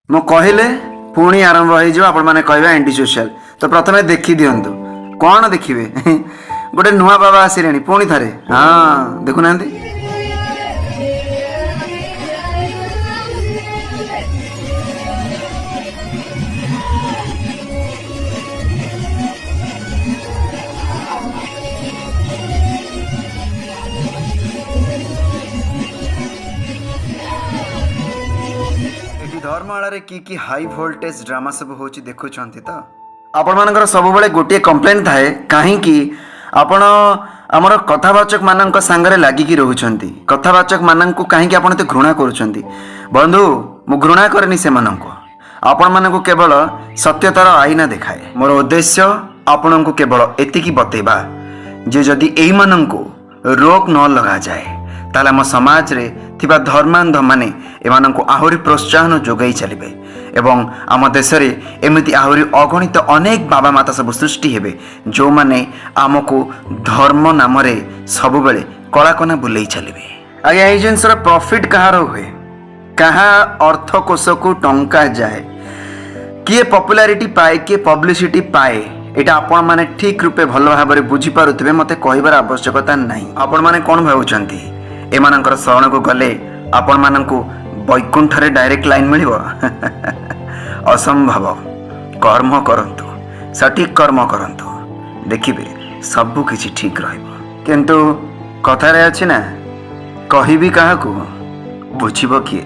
ମୁଁ କହିଲେ ପୁଣି ଆରମ୍ଭ ହେଇଯିବ ଆପଣ ମାନେ କହିବେ ଆଣ୍ଟି ସୋସିଆଲ। ତ ପ୍ରଥମେ ଦେଖି ଦିଅନ୍ତୁ। କ'ଣ ଦେଖିବେ? ଗୋଟେ ନୂଆ ବାବା ଆସିଲେଣି ପୁଣି ଥରେ। ହଁ ଦେଖୁନାହାନ୍ତି। ଏଠି ଧର୍ମଶାଳାରେ କି ହାଇ ଭୋଲ୍ଟେଜ ଡ୍ରାମା ସବୁ ହେଉଛି ଦେଖୁଛନ୍ତି ତ? ଆପଣମାନଙ୍କର ସବୁବେଳେ ଗୋଟିଏ କମ୍ପ୍ଲେନ୍ ଥାଏ, କାହିଁକି ଆପଣ ଆମର କଥାବାଚକ ମାନଙ୍କ ସାଙ୍ଗରେ ଲାଗିକି ରହୁଛନ୍ତି, କଥାବାଚକ ମାନଙ୍କୁ କାହିଁକି ଆପଣ ଏତେ ଘୃଣା କରୁଛନ୍ତି? ବନ୍ଧୁ, ମୁଁ ଘୃଣା କରେନି ସେମାନଙ୍କୁ। ଆପଣମାନଙ୍କୁ କେବଳ ସତ୍ୟତାର ଆଇନା ଦେଖାଏ। ମୋର ଉଦ୍ଦେଶ୍ୟ ଆପଣଙ୍କୁ କେବଳ ଏତିକି ବତେଇବା ଯେ ଯଦି ଏଇମାନଙ୍କୁ ରୋକ ନ ଲଗାଯାଏ ତାହେଲେ ଆମ ସମାଜରେ ଥିବା ଧର୍ମାନ୍ଧମାନେ ଏମାନଙ୍କୁ ଆହୁରି ପ୍ରୋତ୍ସାହନ ଯୋଗାଇ ଚାଲିବେ ଏବଂ ଆମ ଦେଶରେ ଏମିତି ଆହୁରି ଅଗଣିତ ଅନେକ ବାବା ମାତା ସବୁ ସୃଷ୍ଟି ହେବେ ଯେଉଁମାନେ ଆମକୁ ଧର୍ମ ନାମରେ ସବୁବେଳେ କଳାକନା ବୁଲେଇ ଚାଲିବେ। ଆଜ୍ଞା, ଏଇ ଜିନିଷର ପ୍ରଫିଟ୍ କାହାର ହୁଏ? କାହା ଅର୍ଥକୋଷକୁ ଟଙ୍କା ଯାଏ? କିଏ ପପୁଲାରିଟି ପାଏ, କିଏ ପବ୍ଲିସିଟି ପାଏ? এটা ଆପଣ ମାନେ ଠିକ୍ ରୂପେ ଭଲ ଭାବରେ ବୁଝିପାରୁଥିବେ, ମୋତେ କହିବାର ଆବଶ୍ୟକତା ନାହିଁ। ଆପଣମାନେ କ'ଣ ଭାବୁଛନ୍ତି ଏମାନଙ୍କର ଶରଣକୁ ଗଲେ ଆପଣମାନଙ୍କୁ ବୈକୁଣ୍ଠରେ ଡାଇରେକ୍ଟ ଲାଇନ୍ ମିଳିବ? ଅସମ୍ଭବ। କର୍ମ କରନ୍ତୁ, ସଠିକ୍ କର୍ମ କରନ୍ତୁ, ଦେଖିବେ ସବୁ କିଛି ଠିକ୍ ରହିବ। କିନ୍ତୁ କଥାରେ ଅଛି ନା, କହିବି କାହାକୁ ବୁଝିବ କିଏ?